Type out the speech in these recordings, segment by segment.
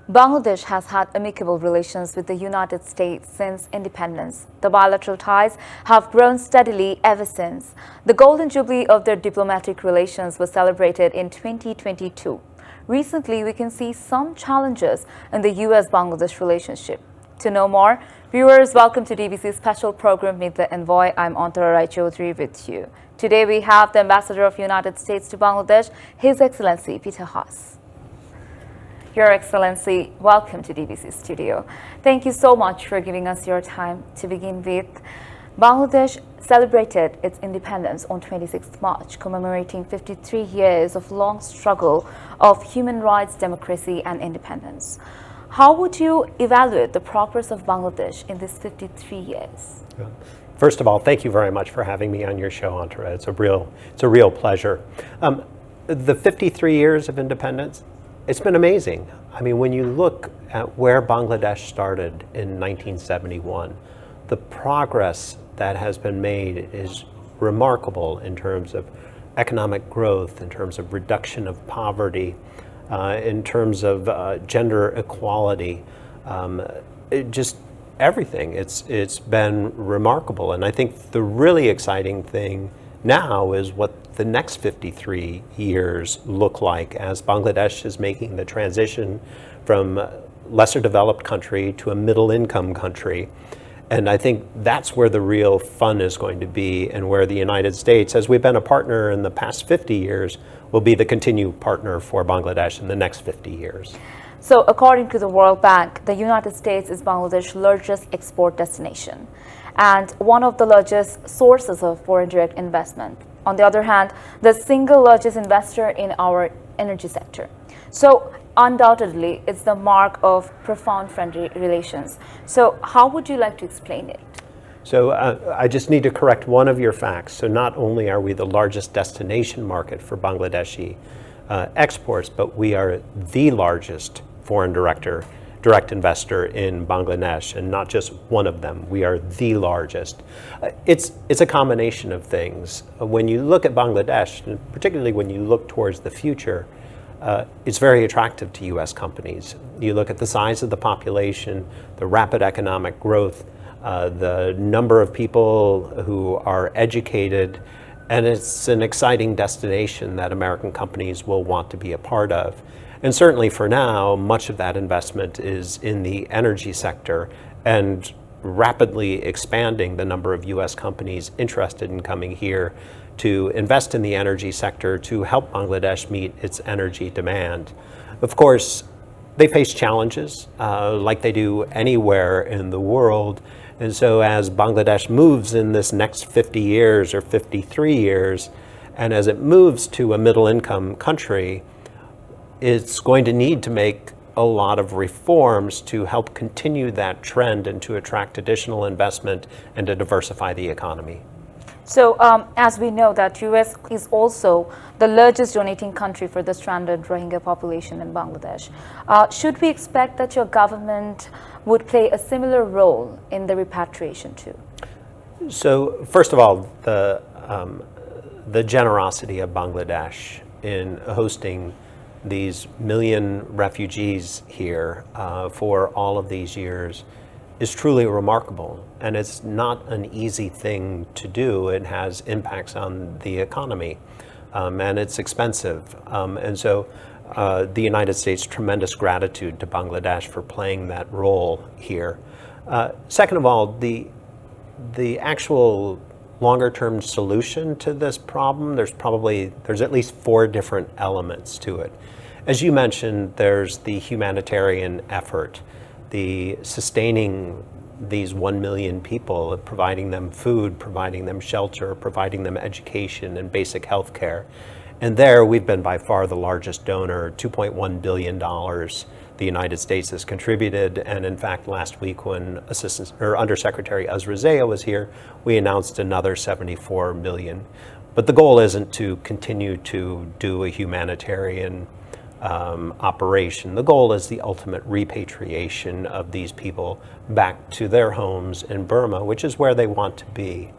Bangladesh has had amicable relations with the United States since independence. The bilateral ties have grown steadily ever since. The Golden Jubilee of their diplomatic relations was celebrated in 2022. Recently, we can see some challenges in the US-Bangladesh relationship. To know more, viewers, welcome to DBC's special program, Meet the Envoy. I'm Antara Rai Chaudhary with you. Today, we have the Ambassador of United States to Bangladesh, His Excellency Peter HAAS. Your Excellency, welcome to DBC studio. Thank you so much for giving us your time. To begin with, Bangladesh celebrated its independence on 26th March, commemorating 53 years of long struggle of human rights, democracy, and independence. How would you evaluate the progress of Bangladesh in these 53 years? First of all, thank you very much for having me on your show, Antara. It's a real pleasure. The 53 years of independence, it's been amazing. I mean, when you look at where Bangladesh started in 1971, the progress that has been made is remarkable in terms of economic growth, in terms of reduction of poverty, in terms of gender equality, just everything. It's been remarkable. And I think the really exciting thing now is what the next 53 years look like as Bangladesh is making the transition from lesser developed country to a middle income country. And I think that's where the real fun is going to be, and where the United States, as we've been a partner in the past 50 years, will be the continued partner for Bangladesh in the next 50 years. So according to the World Bank, the United States is Bangladesh's largest export destination and one of the largest sources of foreign direct investment. On the other hand, the single largest investor in our energy sector. So undoubtedly, it's the mark of profound friendly relations. So how would you like to explain it? So I just need to correct one of your facts. So not only are we the largest destination market for Bangladeshi exports, but we are the largest foreign direct investor in Bangladesh, and not just one of them. We are the largest. It's a combination of things. When you look at Bangladesh, and particularly when you look towards the future, it's very attractive to U.S. companies. You look at the size of the population, the rapid economic growth, the number of people who are educated, and it's an exciting destination that American companies will want to be a part of. And certainly for now, much of that investment is in the energy sector and rapidly expanding the number of U.S. companies interested in coming here to invest in the energy sector to help Bangladesh meet its energy demand. Of course, they face challenges like they do anywhere in the world. And so as Bangladesh moves in this next 50 years or 53 years, and as it moves to a middle income country, it's going to need to make a lot of reforms to help continue that trend and to attract additional investment and to diversify the economy. So as we know that US is also the largest donating country for the stranded Rohingya population in Bangladesh. Should we expect that your government would play a similar role in the repatriation too? So first of all, the generosity of Bangladesh in hosting these million refugees here for all of these years is truly remarkable. And it's not an easy thing to do. It has impacts on the economy, and it's expensive. And so the United States, tremendous gratitude to Bangladesh for playing that role here. Second of all, the actual longer term solution to this problem, there's at least 4 different elements to it. As you mentioned, there's the humanitarian effort, the sustaining these 1 million people, providing them food, providing them shelter, providing them education and basic health care. And there we've been by far the largest donor, $2.1 billion the United States has contributed. And in fact, last week when Undersecretary Azrizea was here, we announced another $74 million. But the goal isn't to continue to do a humanitarian operation. The goal is the ultimate repatriation of these people back to their homes in Burma, which is where they want to be.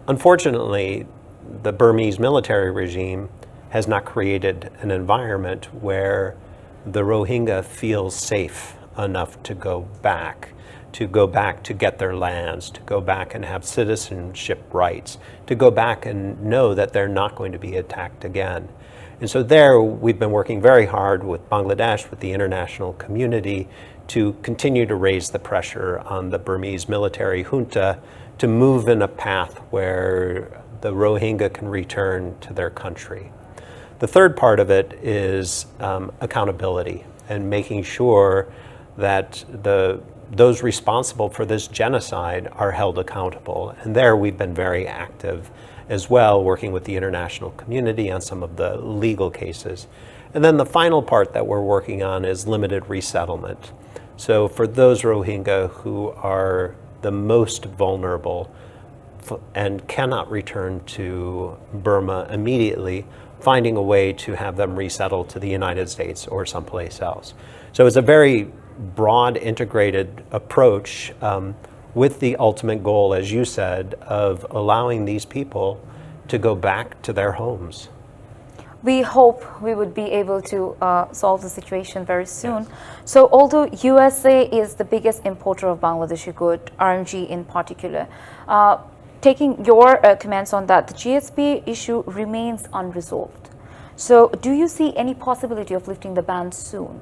Unfortunately, the Burmese military regime has not created an environment where the Rohingya feel safe enough to go back to get their lands, to go back and have citizenship rights, to go back and know that they're not going to be attacked again. And so there, we've been working very hard with Bangladesh, with the international community, to continue to raise the pressure on the Burmese military junta to move in a path where the Rohingya can return to their country. The third part of it is accountability and making sure that those responsible for this genocide are held accountable. And there we've been very active as well, working with the international community on some of the legal cases. And then the final part that we're working on is limited resettlement. So for those Rohingya who are the most vulnerable and cannot return to Burma immediately, finding a way to have them resettled to the United States or someplace else. So it's a very broad, integrated approach with the ultimate goal, as you said, of allowing these people to go back to their homes. We hope we would be able to solve the situation very soon. Yes. So although USA is the biggest importer of Bangladeshi good, RMG in particular, taking your comments on that, the GSP issue remains unresolved. So do you see any possibility of lifting the ban soon?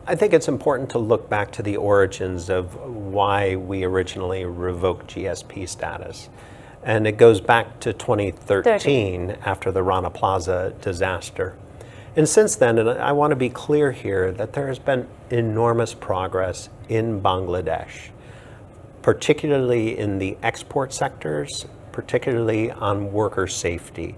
I think it's important to look back to the origins of why we originally revoked GSP status. And it goes back to 2013 after the Rana Plaza disaster. And since then, and I want to be clear here, that there has been enormous progress in Bangladesh, particularly in the export sectors, particularly on worker safety.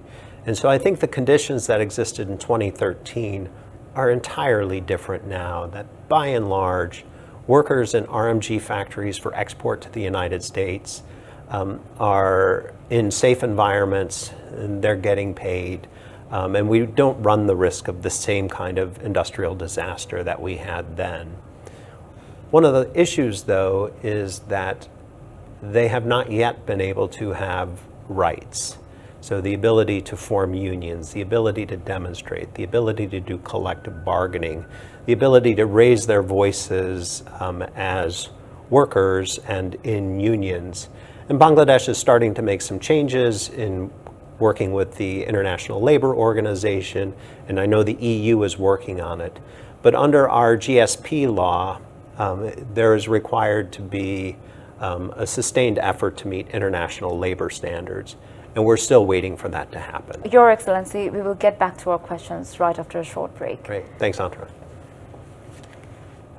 And so I think the conditions that existed in 2013 are entirely different now, that by and large, workers in RMG factories for export to the United States are in safe environments and they're getting paid. And we don't run the risk of the same kind of industrial disaster that we had then. One of the issues, though, is that they have not yet been able to have rights. So the ability to form unions, the ability to demonstrate, the ability to do collective bargaining, the ability to raise their voices as workers and in unions. And Bangladesh is starting to make some changes in working with the International Labor Organization, and I know the EU is working on it. But under our GSP law, there is required to be a sustained effort to meet international labor standards. And we're still waiting for that to happen. Your Excellency, we will get back to our questions right after a short break. Great. Thanks, Antra.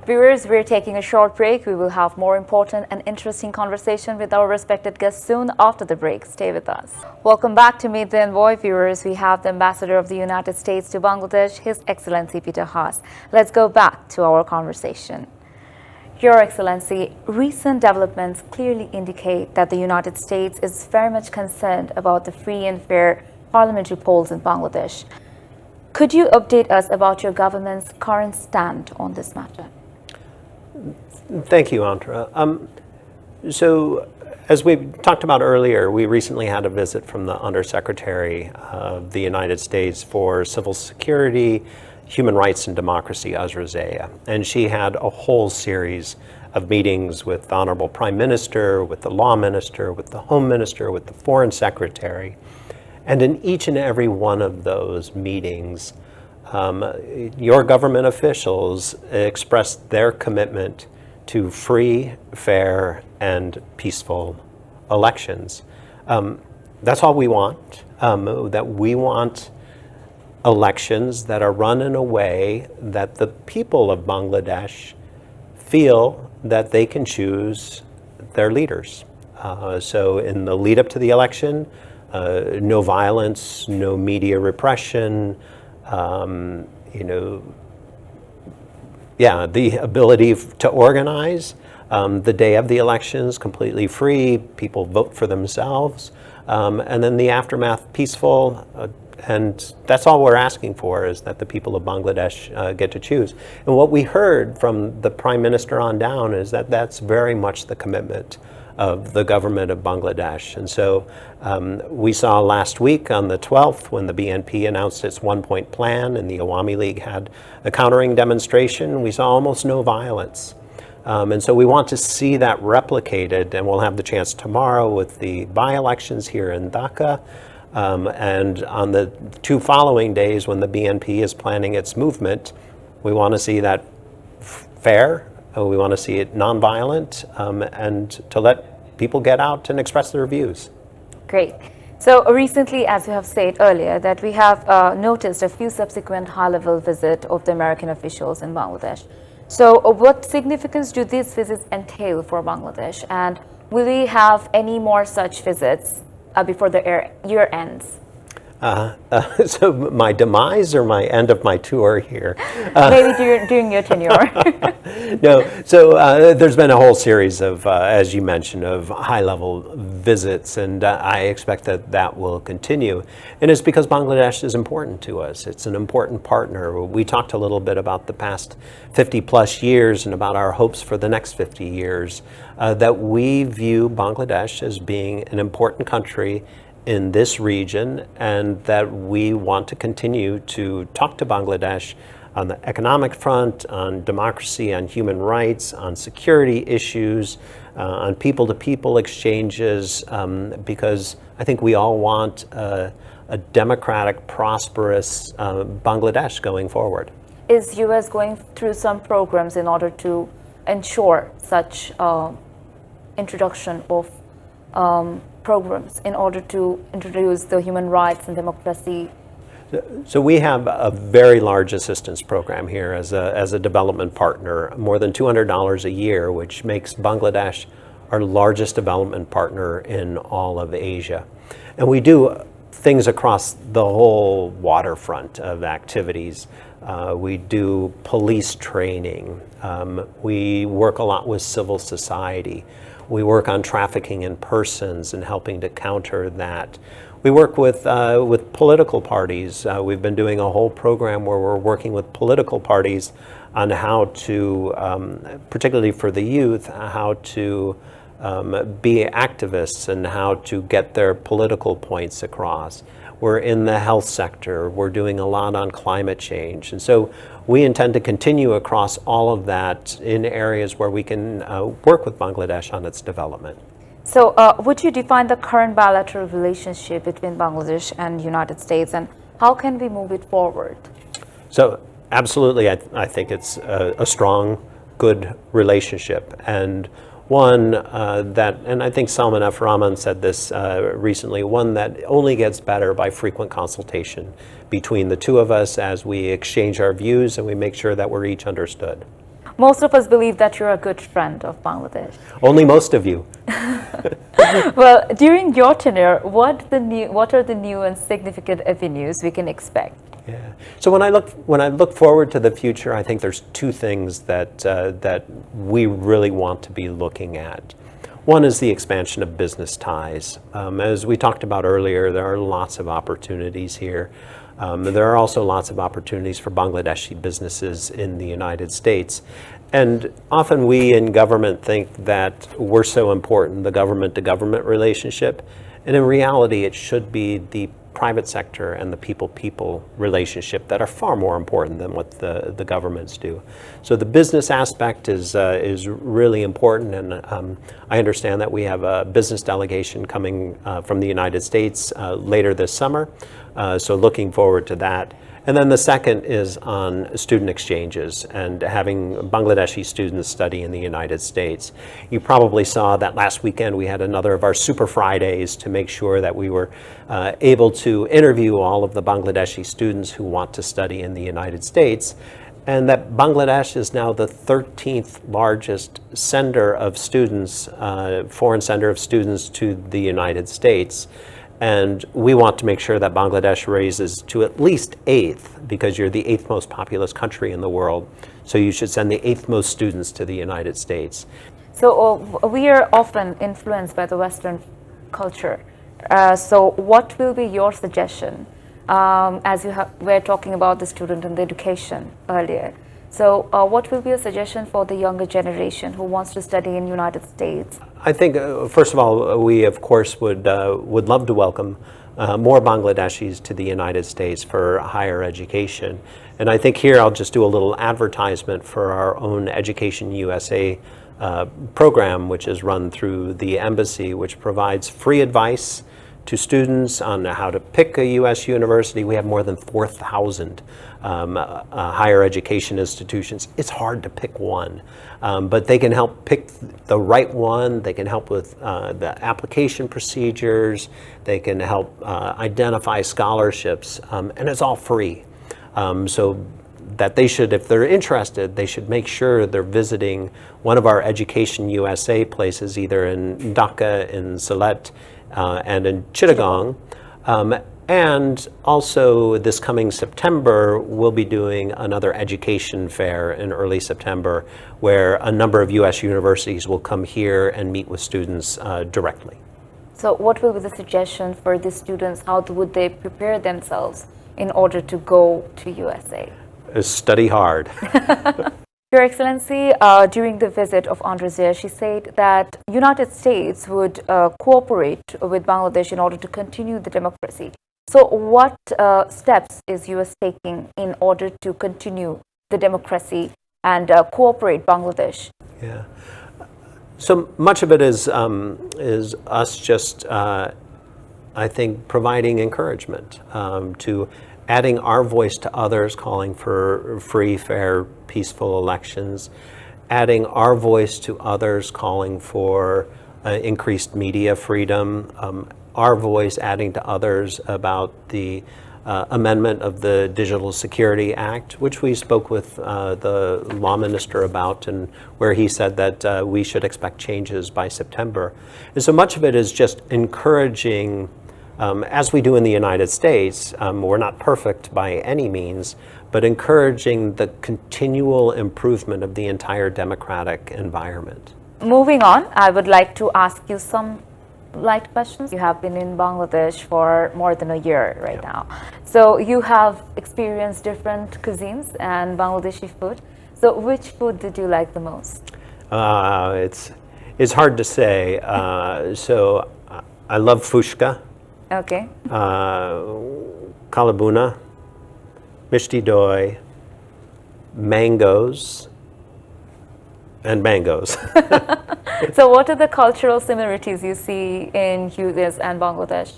Viewers, we're taking a short break. We will have more important and interesting conversation with our respected guests soon after the break. Stay with us. Welcome back to Meet the Envoy. Viewers, we have the Ambassador of the United States to Bangladesh, His Excellency Peter HAAS. Let's go back to our conversation. Your Excellency, recent developments clearly indicate that the United States is very much concerned about the free and fair parliamentary polls in Bangladesh. Could you update us about your government's current stand on this matter? Thank you, Antra. So, as we talked about earlier, we recently had a visit from the Undersecretary of the United States for Civil Security, Human Rights and Democracy, Azra Zaya. And she had a whole series of meetings with the Honorable Prime Minister, with the Law Minister, with the Home Minister, with the Foreign Secretary. And in each and every one of those meetings, your government officials expressed their commitment to free, fair, and peaceful elections. That's all we want, that we want elections that are run in a way that the people of Bangladesh feel that they can choose their leaders. So in the lead up to the election, no violence, no media repression, the ability to organize the day of the elections completely free, people vote for themselves, and then the aftermath peaceful, And that's all we're asking for, is that the people of Bangladesh get to choose. And what we heard from the Prime Minister on down is that that's very much the commitment of the government of Bangladesh. And so we saw last week on the 12th, when the BNP announced its one-point plan and the Awami League had a countering demonstration, we saw almost no violence. And so we want to see that replicated, and we'll have the chance tomorrow with the by-elections here in Dhaka. And on the 2 following days, when the BNP is planning its movement, we want to see that fair. We want to see it nonviolent, and to let people get out and express their views. Great. So recently, as you have said earlier, that we have noticed a few subsequent high-level visits of the American officials in Bangladesh. So what significance do these visits entail for Bangladesh? And will we have any more such visits before the year ends? So my demise or my end of my tour here? Maybe during your tenure. No, so there's been a whole series of, as you mentioned, of high-level visits, and I expect that that will continue. And it's because Bangladesh is important to us. It's an important partner. We talked a little bit about the past 50-plus years and about our hopes for the next 50 years, that we view Bangladesh as being an important country in this region, and that we want to continue to talk to Bangladesh on the economic front, on democracy, on human rights, on security issues, on people-to-people exchanges, because I think we all want a democratic, prosperous Bangladesh going forward. Is U.S. going through some programs in order to ensure such introduction of programs in order to introduce the human rights and democracy? So we have a very large assistance program here as a development partner, more than $200 a year, which makes Bangladesh our largest development partner in all of Asia. And we do things across the whole waterfront of activities. We do police training. We work a lot with civil society. We work on trafficking in persons and helping to counter that. We work with political parties. We've been doing a whole program where we're working with political parties on how to, particularly for the youth, how to be activists and how to get their political points across. We're in the health sector. We're doing a lot on climate change. And so we intend to continue across all of that in areas where we can work with Bangladesh on its development. So would you define the current bilateral relationship between Bangladesh and United States, and how can we move it forward? So absolutely, I think it's a strong, good relationship, and one that, and I think Salman F. Rahman said this recently, one that only gets better by frequent consultation between the two of us as we exchange our views and we make sure that we're each understood. Most of us believe that you're a good friend of Bangladesh. Only most of you. Well, during your tenure, what are the new and significant avenues we can expect? Yeah. So when I look forward to the future, I think there's two things that we really want to be looking at. One is the expansion of business ties. As we talked about earlier, there are lots of opportunities here. There are also lots of opportunities for Bangladeshi businesses in the United States. And often we in government think that we're so important, the government-to-government relationship. And in reality, it should be the private sector and the people-people relationship that are far more important than what the governments do. So the business aspect is really important, and I understand that we have a business delegation coming from the United States later this summer, so looking forward to that. And then the second is on student exchanges and having Bangladeshi students study in the United States. You probably saw that last weekend we had another of our Super Fridays to make sure that we were able to interview all of the Bangladeshi students who want to study in the United States, and that Bangladesh is now the 13th largest sender of students, foreign sender of students to the United States. And we want to make sure that Bangladesh raises to at least 8th, because you're the 8th most populous country in the world. So you should send the 8th most students to the United States. So we are often influenced by the Western culture. So what will be your suggestion as were talking about the student and the education earlier. So what will be a suggestion for the younger generation who wants to study in United States? I think, first of all, we of course would love to welcome more Bangladeshis to the United States for higher education. And I think here I'll just do a little advertisement for our own Education USA program, which is run through the embassy, which provides free advice to students on how to pick a U.S. university. We have more than 4,000 higher education institutions. It's hard to pick one, but they can help pick the right one. They can help with the application procedures. They can help identify scholarships, and it's all free. So that they should, if they're interested, they should make sure they're visiting one of our Education USA places, either in Dhaka, in Sylhet, and in Chittagong. And also this coming September, we'll be doing another education fair in early September, where a number of U.S. universities will come here and meet with students directly. So what will be the suggestion for the students? How would they prepare themselves in order to go to USA? Study hard. Your Excellency, during the visit of Andrzej, she said that United States would cooperate with Bangladesh in order to continue the democracy. So what steps is US taking in order to continue the democracy and cooperate Bangladesh? Yeah. So much of it is us just, I think, providing encouragement to adding our voice to others, calling for free, fair, peaceful elections, adding our voice to others, calling for increased media freedom, our voice adding to others about the amendment of the Digital Security Act, which we spoke with the law minister about, and where he said that we should expect changes by September. And so much of it is just encouraging, as we do in the United States. We're not perfect by any means, but encouraging the continual improvement of the entire democratic environment. Moving on, I would like to ask you some light questions. You have been in Bangladesh for more than a year right now. So you have experienced different cuisines and Bangladeshi food. So which food did you like the most? It's hard to say. So I love fushka. Okay. Kalabuna, mishti doi, mangoes, and mangoes. So what are the cultural similarities you see in US and Bangladesh?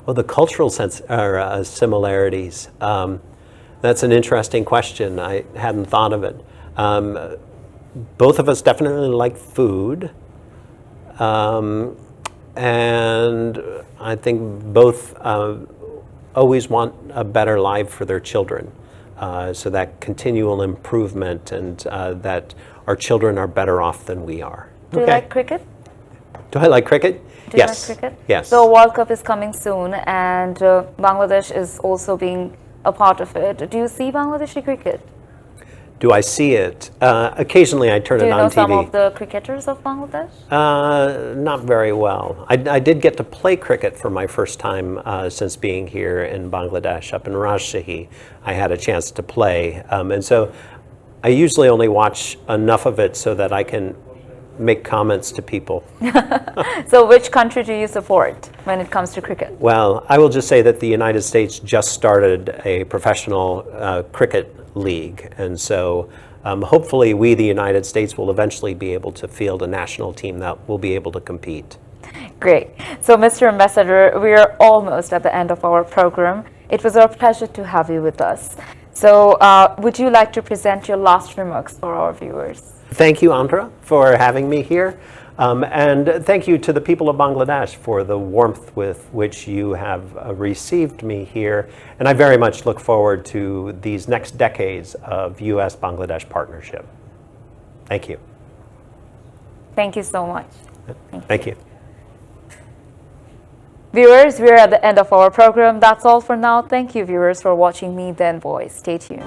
Well, the cultural similarities. That's an interesting question. I hadn't thought of it. Both of us definitely like food. And I think both always want a better life for their children. So that continual improvement, and that our children are better off than we are. Do you like cricket? Do I like cricket? Do Yes. you like cricket? Yes. So World Cup is coming soon, and Bangladesh is also being a part of it. Do you see Bangladeshi cricket? Do I see it? Occasionally I turn it on TV. Do you know some of the cricketers of Bangladesh? Not very well. I did get to play cricket for my first time since being here in Bangladesh, up in Rajshahi. I had a chance to play. And so I usually only watch enough of it so that I can make comments to people. So which country do you support when it comes to cricket? Well, I will just say that the United States just started a professional cricket league. And so hopefully we, the United States, will eventually be able to field a national team that will be able to compete. Great. So Mr. Ambassador, we are almost at the end of our program. It was our pleasure to have you with us. So would you like to present your last remarks for our viewers? Thank you, Andra, for having me here. And thank you to the people of Bangladesh for the warmth with which you have received me here. And I very much look forward to these next decades of U.S.-Bangladesh partnership. Thank you. Thank you so much. Thank you. Viewers, we are at the end of our program. That's all for now. Thank you, viewers, for watching me, The Envoy. Stay tuned.